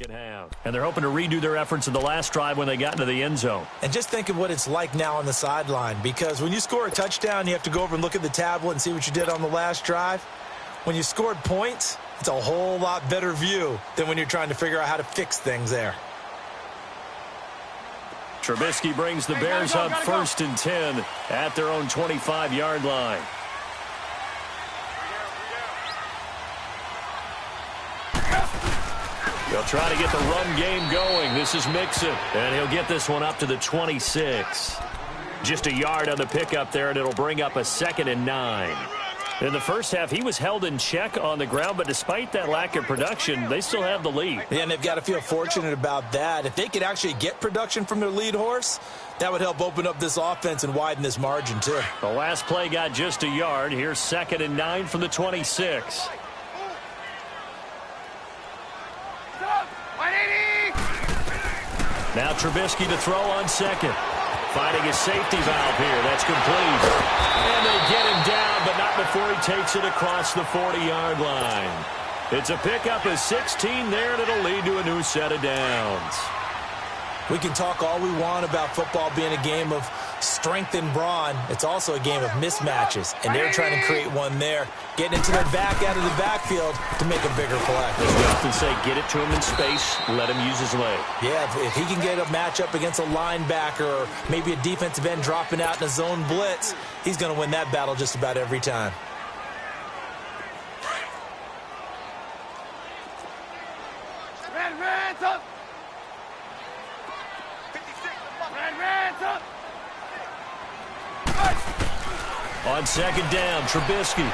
second half. And they're hoping to redo their efforts in the last drive when they got into the end zone. And just think of what it's like now on the sideline, because when you score a touchdown, you have to go over and look at the tablet and see what you did on the last drive. When you scored points, it's a whole lot better view than when you're trying to figure out how to fix things there. Trubisky brings the Bears up 1st and 10 at their own 25-yard line. They'll try to get the run game going. This is Mixon, and he'll get this one up to the 26. Just a yard on the pickup there, and it'll bring up a 2nd and 9. In the first half, he was held in check on the ground, but despite that lack of production, they still have the lead. Yeah, and they've got to feel fortunate about that. If they could actually get production from their lead horse, that would help open up this offense and widen this margin, too. The last play got just a yard. Here's 2nd and 9 from the 26. Now Trubisky to throw on 2nd. Finding his safety valve here. That's complete. And they get him down, but not before he takes it across the 40-yard line. It's a pickup of 16 there, and it'll lead to a new set of downs. We can talk all we want about football being a game of strength and brawn. It's also a game of mismatches, and they're trying to create one there. Getting into the back out of the backfield to make a bigger play. As we often say, get it to him in space, let him use his leg. Yeah, if he can get a matchup against a linebacker or maybe a defensive end dropping out in a zone blitz, he's going to win that battle just about every time. On 2nd down, Trubisky.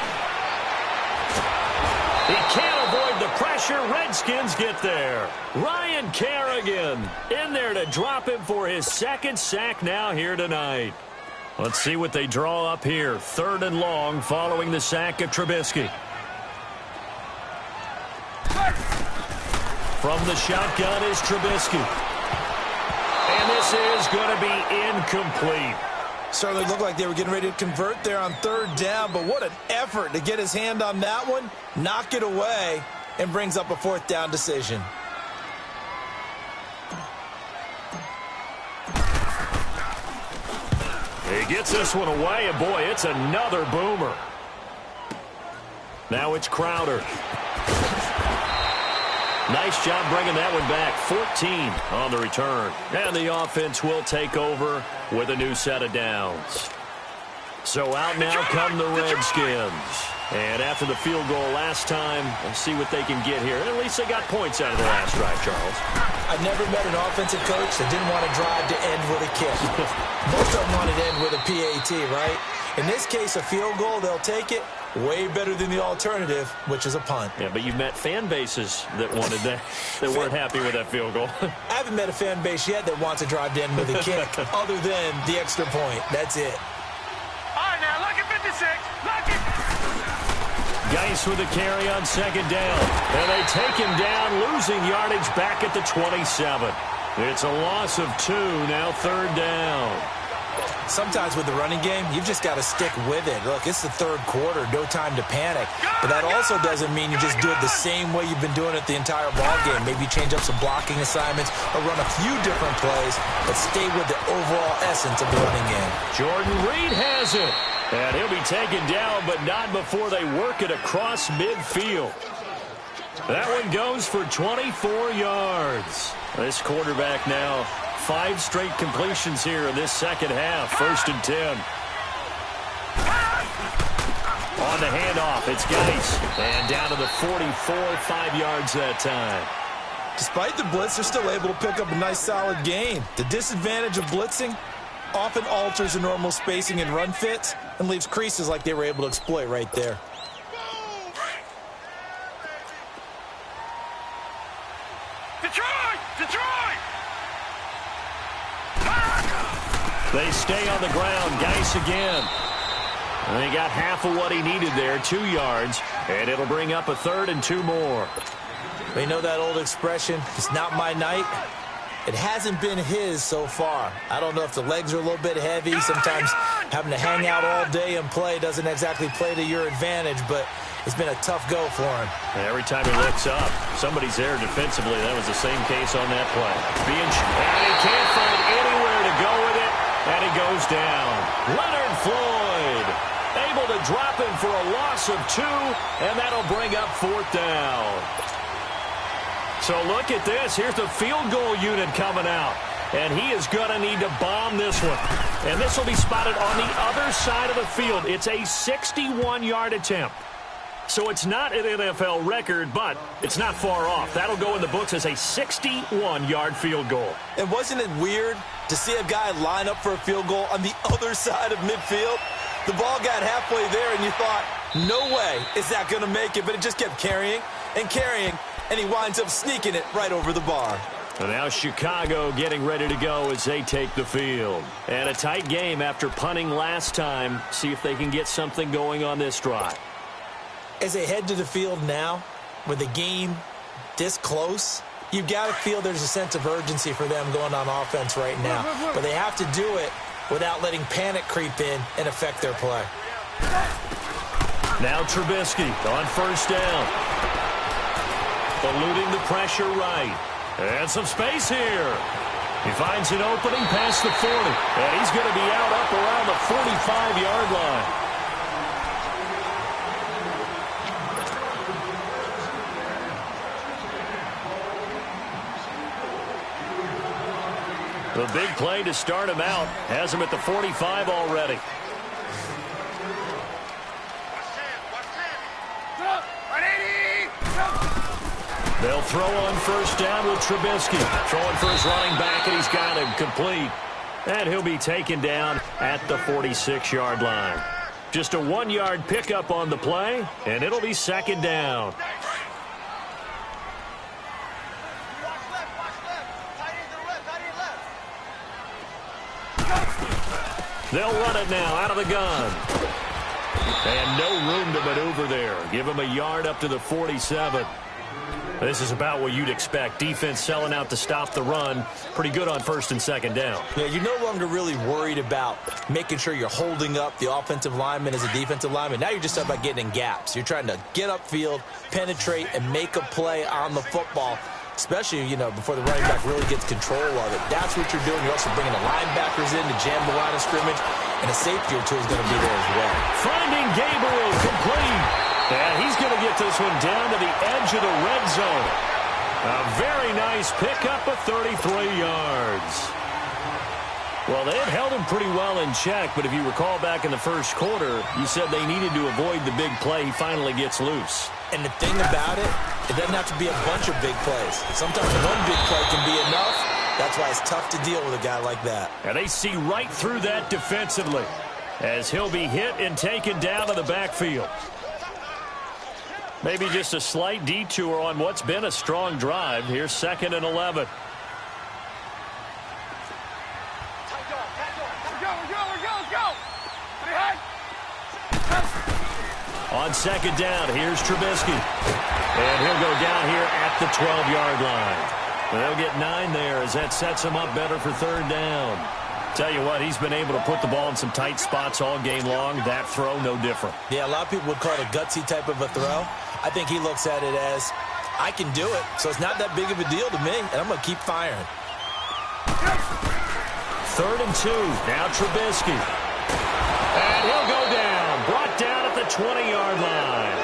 He can't avoid the pressure. Redskins get there. Ryan Kerrigan in there to drop him for his 2nd sack now here tonight. Let's see what they draw up here. 3rd and long following the sack of Trubisky. From the shotgun is Trubisky. And this is going to be incomplete. Certainly looked like they were getting ready to convert there on 3rd down, but what an effort to get his hand on that one, knock it away, and brings up a 4th down decision. He gets this one away, and boy, it's another boomer. Now it's Crowder. Nice job bringing that one back. 14 on the return. And the offense will take over with a new set of downs. So out now come the Redskins. And after the field goal last time, we'll see what they can get here. At least they got points out of the last drive, Charles. I've never met an offensive coach that didn't want to drive to end with a kick. Most of them wanted to end with a PAT, right? In this case, a field goal, they'll take it. Way better than the alternative, which is a punt. Yeah, but you've met fan bases that wanted that, that weren't happy with that field goal. I haven't met a fan base yet that wants to drive to end with a kick other than the extra point. That's it. All right, now, look at 56. Look at... Geis with a carry on 2nd down. And they take him down, losing yardage back at the 27. It's a loss of 2, now 3rd down. Sometimes with the running game, you've just got to stick with it. Look, it's the 3rd quarter, no time to panic. But that also doesn't mean you just do it the same way you've been doing it the entire ball game. Maybe change up some blocking assignments or run a few different plays, but stay with the overall essence of the running game. Jordan Reed has it. And he'll be taken down, but not before they work it across midfield. That one goes for 24 yards. This quarterback now 5 straight completions here in this 2nd half. 1st and 10. On the handoff, it's Geis. And down to the 44, 5 yards that time. Despite the blitz, they're still able to pick up a nice solid gain. The disadvantage of blitzing often alters the normal spacing and run fits and leaves creases like they were able to exploit right there. Detroit! Detroit! They stay on the ground. Geis again. And they got half of what he needed there, 2 yards. And it'll bring up a 3rd and 2 more. They know that old expression, it's not my night. It hasn't been his so far. I don't know if the legs are a little bit heavy. Sometimes having to hang out all day and play doesn't exactly play to your advantage, but It's been a tough go for him. Every time he looks up, somebody's there defensively. That was the same case on that play. And he can't find anywhere to go with it, and he goes down. Leonard Floyd able to drop him for a loss of 2, and that'll bring up 4th down. So look at this. Here's the field goal unit coming out. And he is going to need to bomb this one. And this will be spotted on the other side of the field. It's a 61-yard attempt. So it's not an NFL record, but it's not far off. That'll go in the books as a 61-yard field goal. And wasn't it weird to see a guy line up for a field goal on the other side of midfield? The ball got halfway there, and you thought, no way is that going to make it. But it just kept carrying and carrying, and he winds up sneaking it right over the bar. And now Chicago getting ready to go as they take the field. And a tight game after punting last time. See if they can get something going on this drive. As they head to the field now, with the game this close, you've got to feel there's a sense of urgency for them going on offense right now. But they have to do it without letting panic creep in and affect their play. Now Trubisky on 1st down. Eluding the pressure right. And some space here. He finds an opening past the 40. And he's going to be out up around the 45-yard line. The big play to start him out has him at the 45 already. They'll throw on 1st down with Trubisky. Throwing for his running back, and he's got him complete. And he'll be taken down at the 46-yard line. Just a 1-yard pickup on the play, and it'll be 2nd down. They'll run it now out of the gun. And no room to maneuver there. Give him a yard up to the 47. This is about what you'd expect. Defense selling out to stop the run. Pretty good on 1st and 2nd down. Yeah, you're no longer really worried about making sure you're holding up the offensive lineman as a defensive lineman. Now you're just talking about getting in gaps. You're trying to get upfield, penetrate, and make a play on the football, especially, before the running back really gets control of it. That's what you're doing. You're also bringing the linebackers in to jam the line of scrimmage, and a safety or two is going to be there as well. Finding Gabriel complete. And he's going to get this one down to the edge of the red zone. A very nice pickup of 33 yards. Well, they had held him pretty well in check, but if you recall back in the 1st quarter, you said they needed to avoid the big play. He finally gets loose. And the thing about it, it doesn't have to be a bunch of big plays. Sometimes one big play can be enough. That's why it's tough to deal with a guy like that. And they see right through that defensively as he'll be hit and taken down to the backfield. Maybe just a slight detour on what's been a strong drive. Here's 2nd and 11. On 2nd down, here's Trubisky. And he'll go down here at the 12-yard line. They'll get 9 there as that sets him up better for 3rd down. Tell you what, he's been able to put the ball in some tight spots all game long. That throw, no different. Yeah, a lot of people would call it a gutsy type of a throw. I think he looks at it as, I can do it, so it's not that big of a deal to me, and I'm going to keep firing. 3rd and 2. Now Trubisky. And he'll go down. Brought down at the 20-yard line.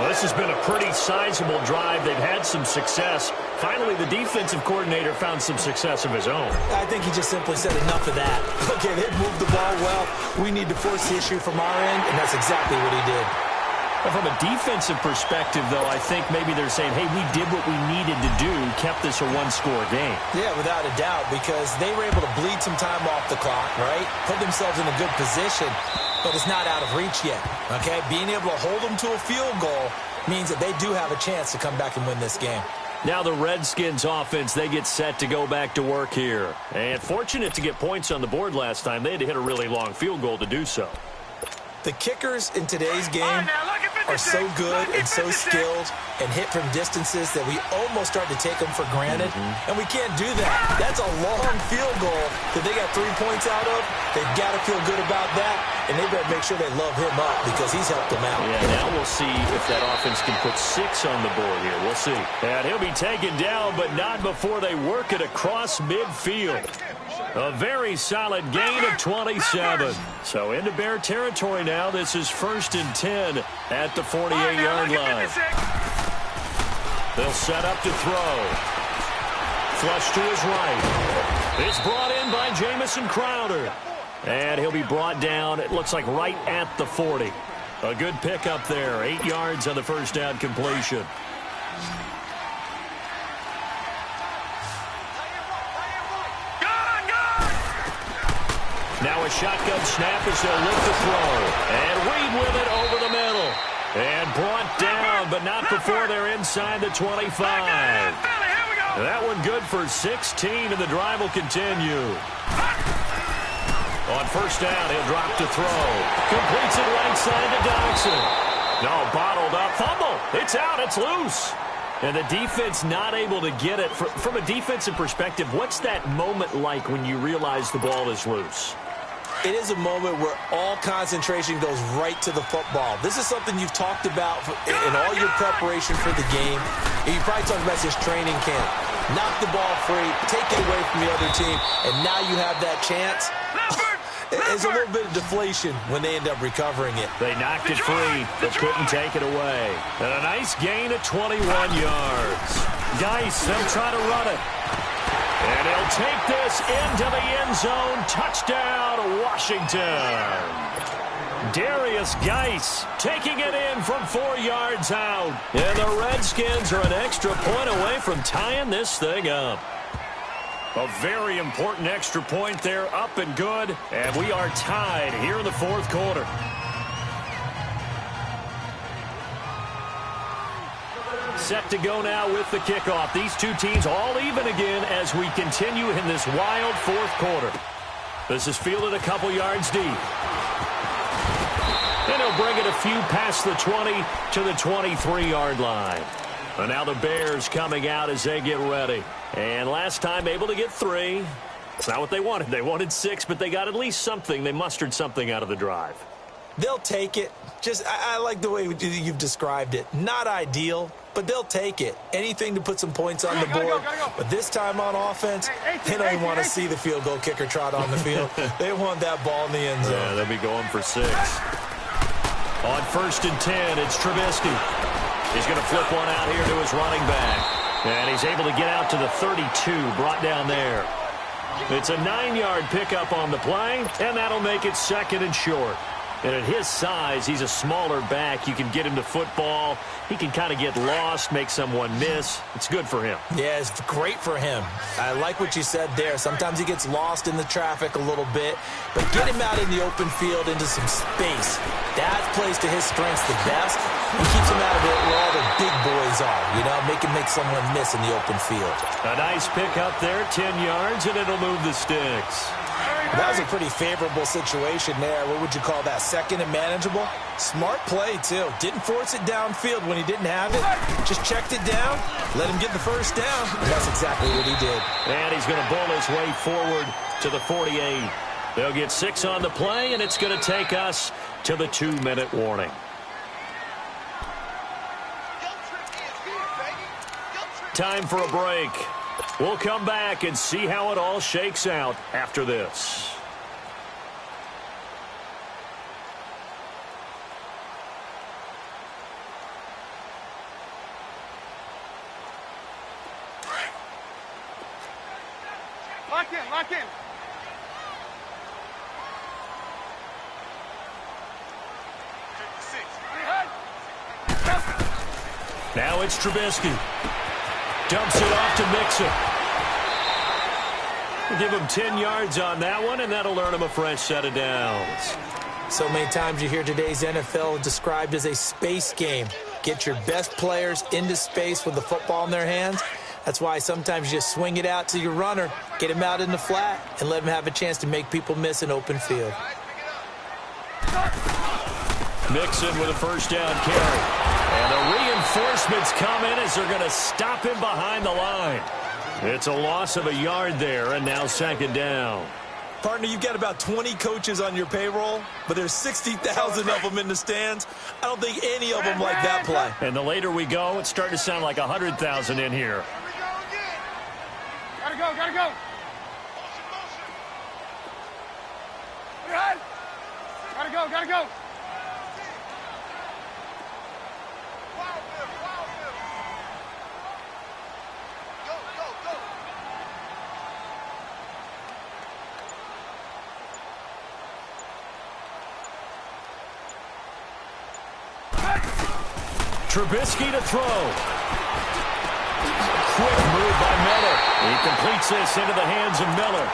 Well, this has been a pretty sizable drive. They've had some success. Finally, the defensive coordinator found some success of his own. I think he just simply said enough of that. Okay, they've moved the ball well. We need to force the issue from our end, and that's exactly what he did. Well, from a defensive perspective, though, I think maybe they're saying, hey, we did what we needed to do, kept this a one-score game. Yeah, without a doubt, because they were able to bleed some time off the clock, right? Put themselves in a good position, but it's not out of reach yet, okay? Being able to hold them to a field goal means that they do have a chance to come back and win this game. Now the Redskins offense, they get set to go back to work here. And fortunate to get points on the board last time. They had to hit a really long field goal to do so. The kickers in today's game are so good and so skilled and hit from distances that we almost start to take them for granted. And we can't do that. That's a long field goal that they got 3 points out of. They've got to feel good about that. and they better make sure they love him up because he's helped them out. Yeah, now we'll see if that offense can put 6 on the board here. We'll see. And he'll be taken down, but not before they work it across midfield. A very solid gain of 27. So into Bear territory now. This is 1st and 10 at the 48-yard line. They'll set up to throw. Flush to his right. It's brought in by Jamison Crowder. And he'll be brought down, it looks like, right at the 40. A good pickup there. 8 yards on the first down completion. Now a shotgun snap as they'll look to throw. And Reed with it over the middle. And brought down, but not before they're inside the 25. That one good for 16, and the drive will continue. On first down, he'll drop to throw. Completes it right side to Dodson. No, bottled up. Fumble. It's out. It's loose. And the defense not able to get it. From a defensive perspective, what's that moment like when you realize the ball is loose? It is a moment where all concentration goes right to the football. This is something you've talked about in all your preparation for the game. You probably talked about this training camp. Knock the ball free, take it away from the other team, and now you have that chance. There's a little bit of deflation when they end up recovering it. They knocked it free, but couldn't take it away. And a nice gain of 21 yards. Geis, they'll try to run it. And he'll take this into the end zone. Touchdown, Washington. Darius Geis taking it in from 4 yards out. And the Redskins are an extra point away from tying this thing up. A very important extra point there, up and good. And we are tied here in the 4th quarter. Set to go now with the kickoff. These two teams all even again as we continue in this wild 4th quarter. This is fielded a couple yards deep. And he'll bring it a few past the 20 to the 23-yard line. And now the Bears coming out as they get ready. And last time able to get 3. It's not what they wanted. They wanted 6, but they got at least something. They mustered something out of the drive. They'll take it. I like the way you've described it. Not ideal, but they'll take it. Anything to put some points on the board. But this time on offense, they don't even want to see the field goal kicker trot on the field. They want that ball in the end zone. Yeah, they'll be going for 6. On 1st and 10, it's Trubisky. He's going to flip one out here to his running back. And he's able to get out to the 32, brought down there. It's a 9-yard pickup on the play, and that'll make it 2nd and short. And at his size, he's a smaller back. You can get him to football. He can kind of get lost, make someone miss. It's good for him. Yeah, it's great for him. I like what you said there. Sometimes he gets lost in the traffic a little bit. But get him out in the open field into some space. That plays to his strengths the best. He keeps him out of it where all the big boys are. You know, make him make someone miss in the open field. A nice pickup there, 10 yards, and it'll move the sticks. That was a pretty favorable situation there. What would you call that? 2nd and manageable? Smart play, too. Didn't force it downfield when he didn't have it. Just checked it down, let him get the first down. And that's exactly what he did. And he's going to bull his way forward to the 48. They'll get 6 on the play, and it's going to take us to the 2-minute warning. Time for a break. We'll come back and see how it all shakes out after this. Lock in, lock in. Now it's Trubisky. Dumps it off to Mixon. We'll give him 10 yards on that one, and that'll earn him a fresh set of downs. So many times you hear today's NFL described as a space game. Get your best players into space with the football in their hands. That's why sometimes you just swing it out to your runner, get him out in the flat, and let him have a chance to make people miss an open field. Mixon with a first down carry. And the reinforcements come in as they're going to stop him behind the line. It's a loss of a yard there, and now 2nd down. Partner, you've got about 20 coaches on your payroll, but there's 60,000 of them in the stands. I don't think any of them like that play. And the later we go, it's starting to sound like 100,000 in here. Gotta go, gotta go. Gotta go, gotta go. Trubisky to throw. Quick move by Miller. He completes this into the hands of Miller.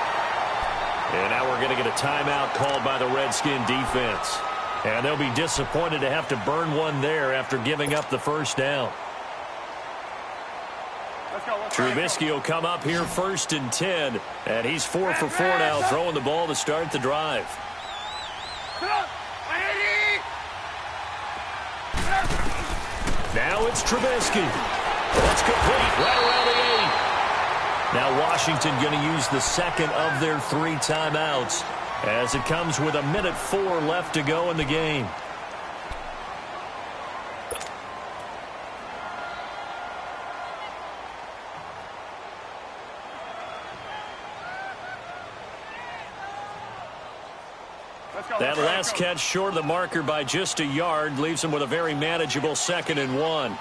And now we're going to get a timeout called by the Redskin defense. And they'll be disappointed to have to burn one there after giving up the first down. Trubisky will come up here 1st and 10. And he's 4 for 4 now, throwing the ball to start the drive. Now it's Trubisky. That's complete right around the 8. Now Washington going to use the second of their 3 timeouts as it comes with 1:04 left to go in the game. That last catch short of the marker by just a yard leaves him with a very manageable 2nd and 1.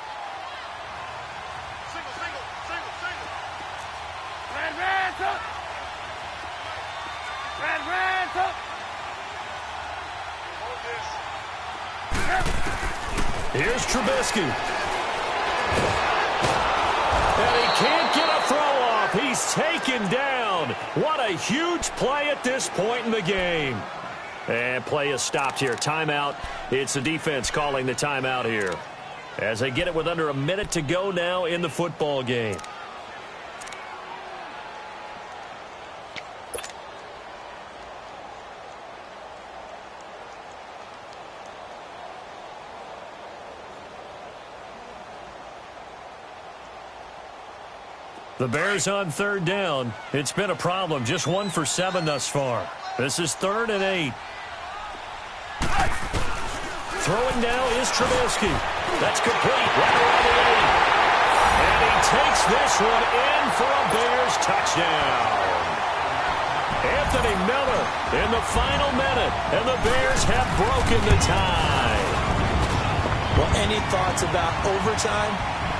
Here's Trubisky. And he can't get a throw off. He's taken down. What a huge play at this point in the game. And play is stopped here. Timeout. It's the defense calling the timeout here. As they get it with under a minute to go now in the football game. The Bears on 3rd down. It's been a problem. Just 1 for 7 thus far. This is 3rd and 8. Throwing now is Trubisky. That's complete right around the 8. And he takes this one in for a Bears touchdown. Anthony Miller in the final minute, and the Bears have broken the tie. Well, any thoughts about overtime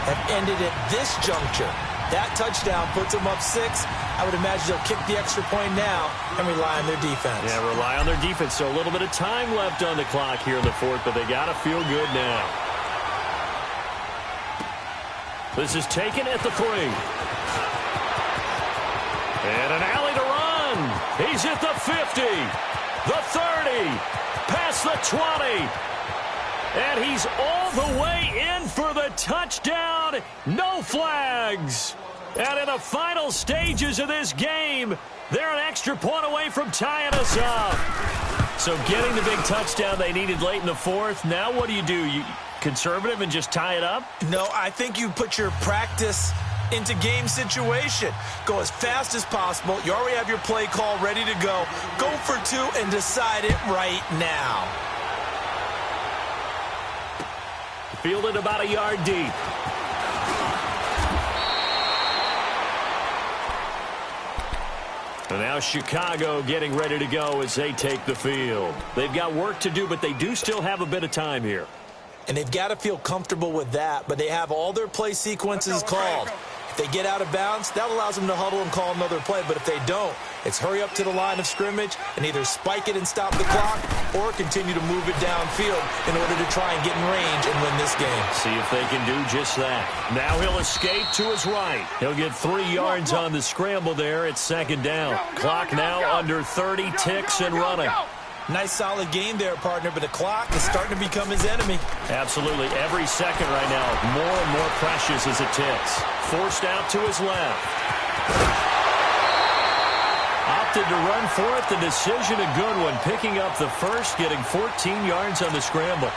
have ended at this juncture. That touchdown puts them up 6. I would imagine they'll kick the extra point now and rely on their defense. Yeah, rely on their defense. So a little bit of time left on the clock here in the 4th, but they got to feel good now. This is taken at the 3. And an alley to run. He's at the 50, the 30, past the 20. And he's all the way in for the touchdown. No flags. And in the final stages of this game, they're an extra point away from tying us up. So getting the big touchdown they needed late in the 4th. Now what do? You conservative and just tie it up? No, I think you put your practice into game situation. Go as fast as possible. You already have your play call ready to go. Go for 2 and decide it right now. Fielded about a yard deep. And now Chicago getting ready to go as they take the field. They've got work to do, but they do still have a bit of time here. And they've got to feel comfortable with that, but they have all their play sequences called. If they get out of bounds, that allows them to huddle and call another play. But if they don't, it's hurry up to the line of scrimmage and either spike it and stop the clock or continue to move it downfield in order to try and get in range and win this game. See if they can do just that. Now he'll escape to his right. He'll get 3 yards on the scramble there at 2nd down. Clock now under 30 ticks and running. Nice solid game there, partner, but the clock is starting to become his enemy. Absolutely. Every second right now, more and more precious as it ticks. Forced out to his left. Opted to run for it. The decision a good one. Picking up the first, getting 14 yards on the scramble.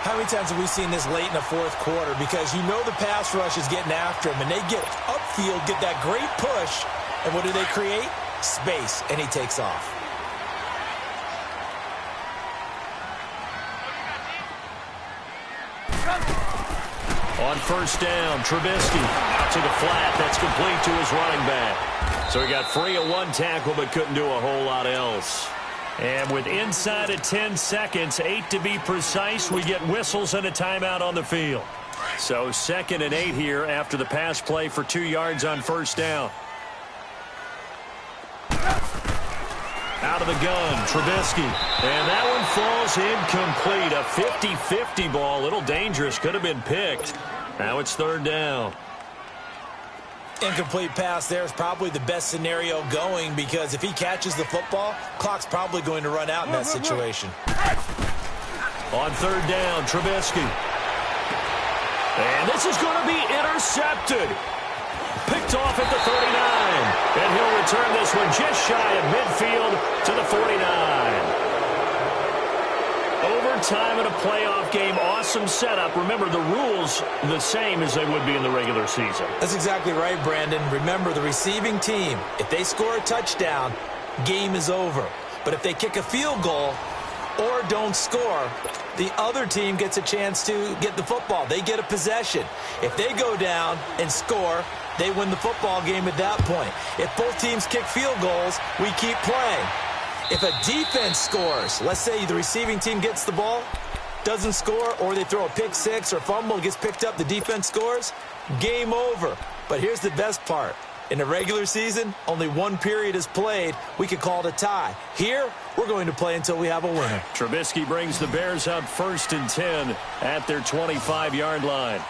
How many times have we seen this late in the 4th quarter? Because you know the pass rush is getting after him, and they get upfield, get that great push, and what do they create? Space, and he takes off. On first down, Trubisky out to the flat. That's complete to his running back. So he got free of one tackle but couldn't do a whole lot else. And with inside of 10 seconds, 8 to be precise, we get whistles and a timeout on the field. So 2nd and 8 here after the pass play for 2 yards on first down. Out of the gun, Trubisky. And that one falls incomplete. A 50-50 ball. A little dangerous. Could have been picked. Now it's 3rd down. Incomplete pass there is probably the best scenario going because if he catches the football, clock's probably going to run out in that situation. On 3rd down, Trubisky. And this is going to be intercepted. Picked off at the 39. And he'll return this one just shy of midfield to the 49. Overtime in a playoff game, awesome setup. Remember, the rules the same as they would be in the regular season. That's exactly right, Brandon. Remember, the receiving team, if they score a touchdown, game is over. But if they kick a field goal or don't score, the other team gets a chance to get the football. They get a possession. If they go down and score, they win the football game at that point. If both teams kick field goals, we keep playing. If a defense scores, let's say the receiving team gets the ball, doesn't score, or they throw a pick six or fumble, gets picked up, the defense scores, game over. But here's the best part. In the regular season, only one period is played. We could call it a tie. Here, we're going to play until we have a winner. Trubisky brings the Bears out 1st and 10 at their 25-yard line.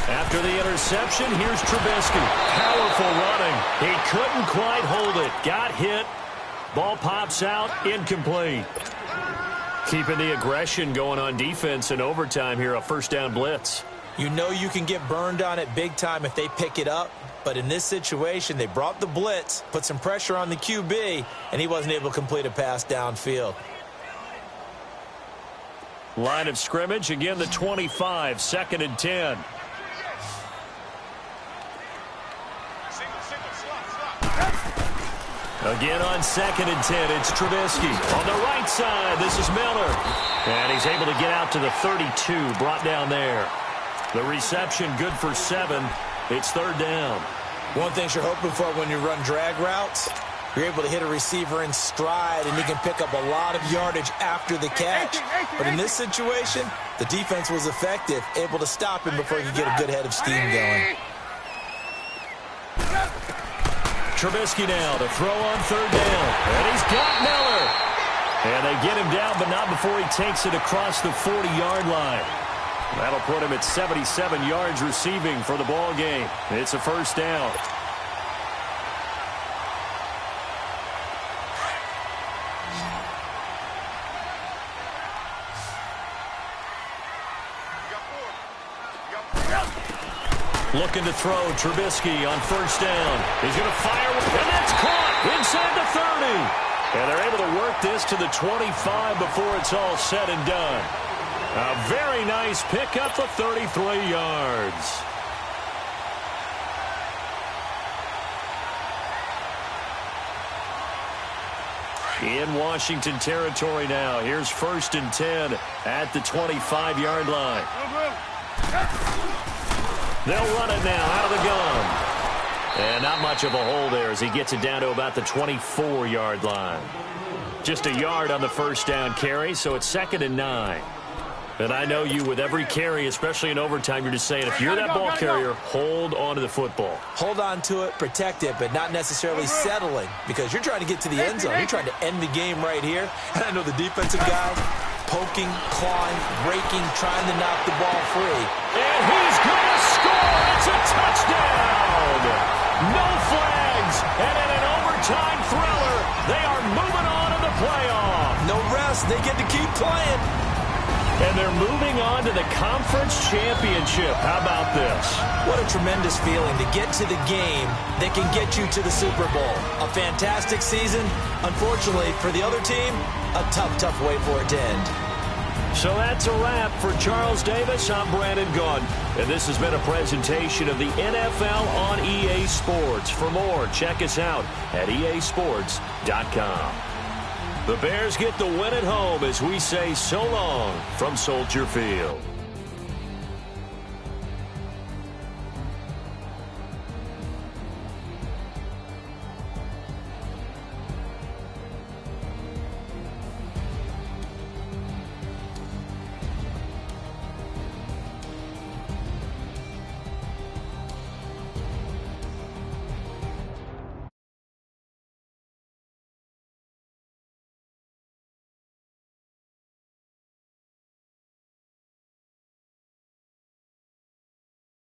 After the interception, here's Trubisky. Powerful running. He couldn't quite hold it. Got hit. Ball pops out. Incomplete. Keeping the aggression going on defense in overtime here. A 1st down blitz. You know you can get burned on it big time if they pick it up. But in this situation, they brought the blitz, put some pressure on the QB, and he wasn't able to complete a pass downfield. Line of scrimmage. Again, the 25. 2nd and 10. Again on 2nd and 10, it's Trubisky. On the right side, this is Miller. And he's able to get out to the 32, brought down there. The reception good for 7. It's 3rd down. One thing you're hoping for when you run drag routes, you're able to hit a receiver in stride, and he can pick up a lot of yardage after the catch. But in this situation, the defense was effective, able to stop him before he could get a good head of steam going. Trubisky now to throw on 3rd down. And he's got Miller. And they get him down, but not before he takes it across the 40-yard line. That'll put him at 77 yards receiving for the ball game. It's a 1st down. Looking to throw, Trubisky on 1st down. He's going to fire, and that's caught inside the 30. And they're able to work this to the 25 before it's all said and done. A very nice pickup of 33 yards. In Washington territory now. Here's 1st and 10 at the 25-yard line. They'll run it now out of the gun. And not much of a hole there as he gets it down to about the 24-yard line. Just a yard on the 1st down carry, so it's 2nd and 9. And I know you, with every carry, especially in overtime, you're just saying, if you're that ball carrier, hold on to the football. Hold on to it, protect it, but not necessarily settling, because you're trying to get to the end zone. You're trying to end the game right here. And I know the defensive guys poking, clawing, breaking, trying to knock the ball free. And he's going to score. It's a touchdown. No flags. And in an overtime thriller, they are moving on in the playoff. No rest. They get to keep playing. And they're moving on to the conference championship. How about this? What a tremendous feeling to get to the game that can get you to the Super Bowl. A fantastic season. Unfortunately, for the other team, a tough way for it to end. So that's a wrap for Charles Davis. I'm Brandon Gaudin. And this has been a presentation of the NFL on EA Sports. For more, check us out at easports.com. The Bears get the win at home as we say so long from Soldier Field.